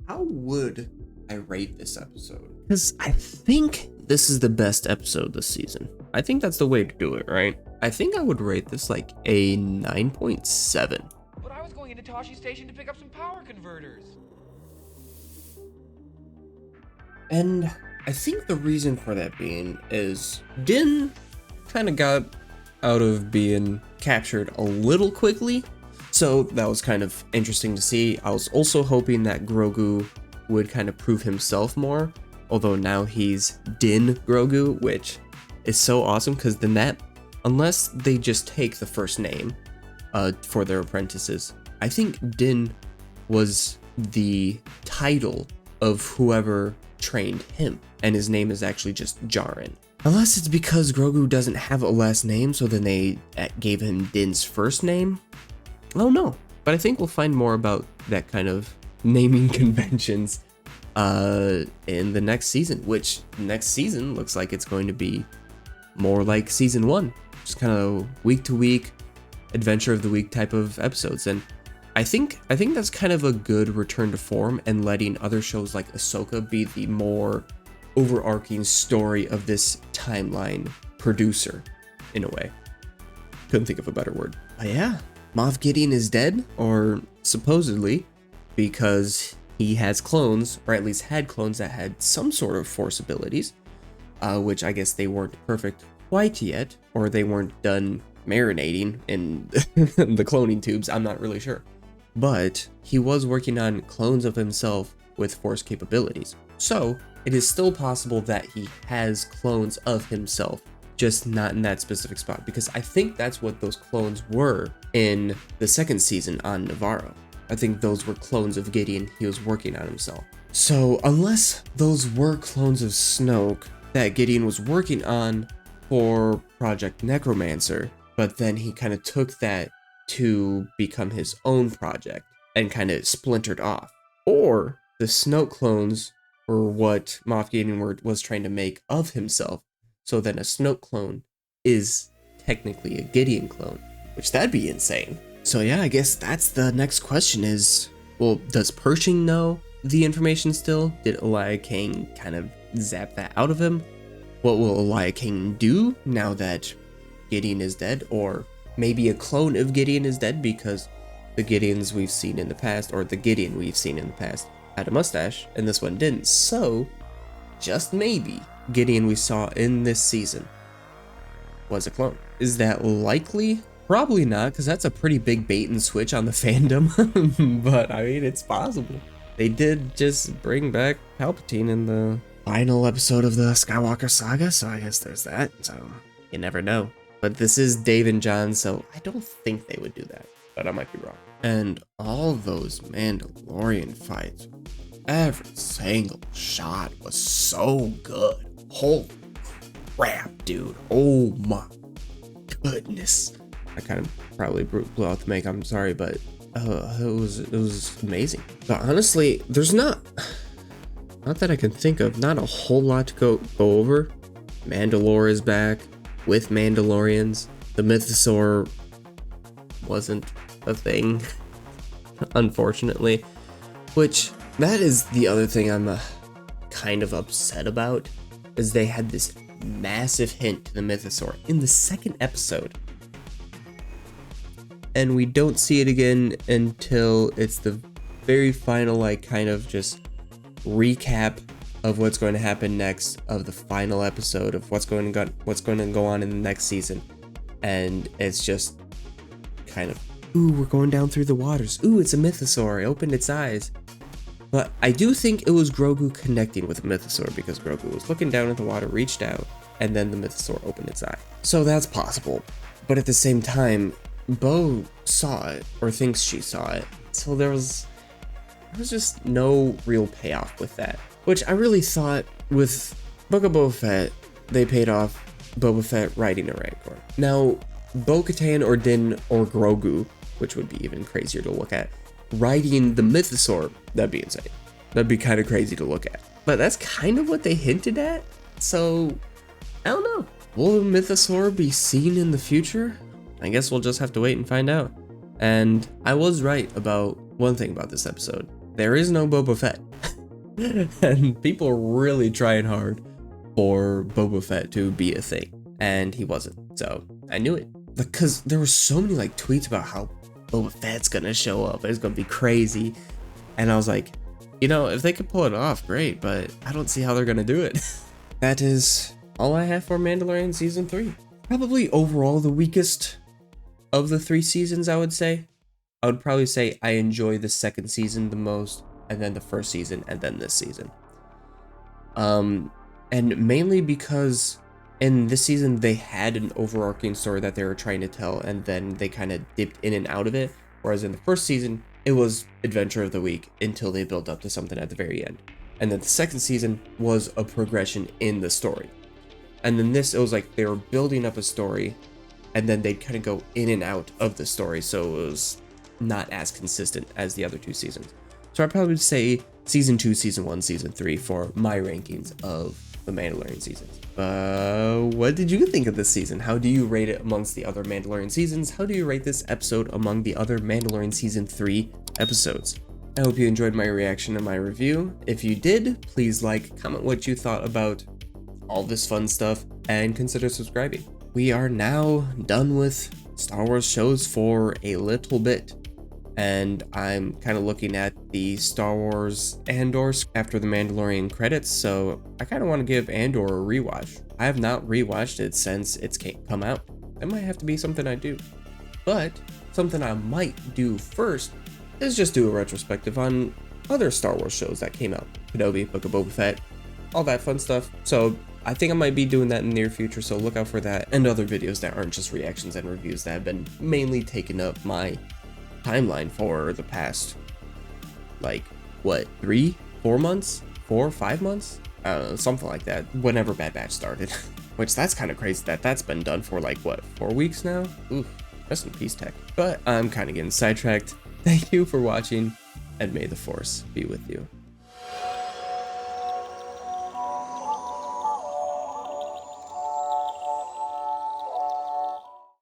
how would I rate this episode? Because I think this is the best episode this season. I think that's the way to do it, right? I think I would rate this like a 9.7. But I was going into Tashi Station to pick up some power converters. And I think the reason for that being is Din kind of got out of being captured a little quickly. So that was kind of interesting to see. I was also hoping that Grogu would kind of prove himself more. Although now he's Din Grogu, which is so awesome because then that, unless they just take the first name for their apprentices, I think Din was the title of whoever trained him, and his name is actually just Djarin. Unless it's because Grogu doesn't have a last name, so then they gave him Din's first name. I don't know, but I think we'll find more about that kind of naming conventions in the next season, which next season looks like it's going to be more like season 1, just kind of week to week adventure of the week type of episodes. And I think that's kind of a good return to form, and letting other shows like Ahsoka be the more overarching story of this timeline producer in a way. Couldn't think of a better word. But yeah, Moff Gideon is dead, or supposedly, because he has clones, or at least had clones that had some sort of force abilities, which I guess they weren't perfect quite yet, or they weren't done marinating in the cloning tubes, I'm not really sure. But he was working on clones of himself with force capabilities. So it is still possible that he has clones of himself, just not in that specific spot, because I think that's what those clones were in the second season on Navarro. I think those were clones of Gideon he was working on himself. So unless those were clones of Snoke that Gideon was working on for Project Necromancer, but then he kind of took that to become his own project and kind of splintered off. Or the Snoke clones were what Moff Gideon was trying to make of himself, so then a Snoke clone is technically a Gideon clone, which that'd be insane. So yeah, I guess that's the next question is, well, does Pershing know the information still? Did Elia Kane kind of zap that out of him? What will Elia Kane do now that Gideon is dead? Or maybe a clone of Gideon is dead, because the Gideons we've seen in the past, or the Gideon we've seen in the past, had a mustache, and this one didn't. So, just maybe, Gideon we saw in this season was a clone. Is that likely? Probably not, because that's a pretty big bait and switch on the fandom, but I mean, it's possible. They did just bring back Palpatine in the final episode of the Skywalker saga, so I guess there's that, so you never know. But this is Dave and John, so I don't think they would do that, but I might be wrong. And all those Mandalorian fights, every single shot was so good. Holy crap, dude. Oh my goodness. I kind of probably blew out the mic, I'm sorry, but it was amazing. But honestly, there's not that I can think of, not a whole lot to go over. Mandalore is back with Mandalorians. The Mythosaur wasn't a thing, unfortunately, which that is the other thing I'm kind of upset about, is they had this massive hint to the Mythosaur in the second episode, and we don't see it again until it's the very final, like, kind of just recap of what's going to happen next, of the final episode of what's going to go on in the next season. And it's just kind of, ooh, we're going down through the waters. Ooh, it's a Mythosaur. It opened its eyes. But I do think it was Grogu connecting with the Mythosaur, because Grogu was looking down at the water, reached out, and then the Mythosaur opened its eye. So that's possible. But at the same time, Bo saw it, or thinks she saw it. So there was just no real payoff with that. Which I really thought with Book of Boba Fett, they paid off Boba Fett riding a Rancor. Now, Bo-Katan or Din or Grogu, which would be even crazier to look at, riding the Mythosaur, that'd be insane. That'd be kind of crazy to look at. But that's kind of what they hinted at, so I don't know. Will the Mythosaur be seen in the future? I guess we'll just have to wait and find out. And I was right about one thing about this episode. there is no Boba Fett. And people are really trying hard for Boba Fett to be a thing, and he wasn't. So I knew it, because there were so many like tweets about how Boba Fett's gonna show up, it's gonna be crazy, and I was like, you know, if they could pull it off, great, but I don't see how they're gonna do it. That is all I have for Mandalorian season 3. Probably overall the weakest of the 3 seasons, I would say. I would probably say I enjoy the second season the most, and then the first season, and then this season. And mainly because in this season they had an overarching story that they were trying to tell, and then they kind of dipped in and out of it. Whereas in the first season, it was adventure of the week until they built up to something at the very end. And then the second season was a progression in the story. And then this, it was like they were building up a story, and then they'd kind of go in and out of the story, so it was not as consistent as the other 2 seasons. So I'd probably say season 2, season 1, season 3 for my rankings of the Mandalorian seasons. What did you think of this season? How do you rate it amongst the other Mandalorian seasons? How do you rate this episode among the other Mandalorian season 3 episodes? I hope you enjoyed my reaction and my review. If you did, please like, comment what you thought about all this fun stuff, and consider subscribing. We are now done with Star Wars shows for a little bit, and I'm kind of looking at the Star Wars Andor after the Mandalorian credits, so I kind of want to give Andor a rewatch. I have not rewatched it since it's come out. That might have to be something I do. But something I might do first is just do a retrospective on other Star Wars shows that came out. Kenobi, Book of Boba Fett, all that fun stuff. So I think I might be doing that in the near future, so look out for that, and other videos that aren't just reactions and reviews that have been mainly taking up my timeline for the past, like, what, 3, 4 months? 4 or 5 months? I don't know, something like that, whenever Bad Batch started. Which, that's kind of crazy that that's been done for, like, what, 4 weeks now? Oof, rest in peace, tech. But I'm kind of getting sidetracked. Thank you for watching, and may the Force be with you.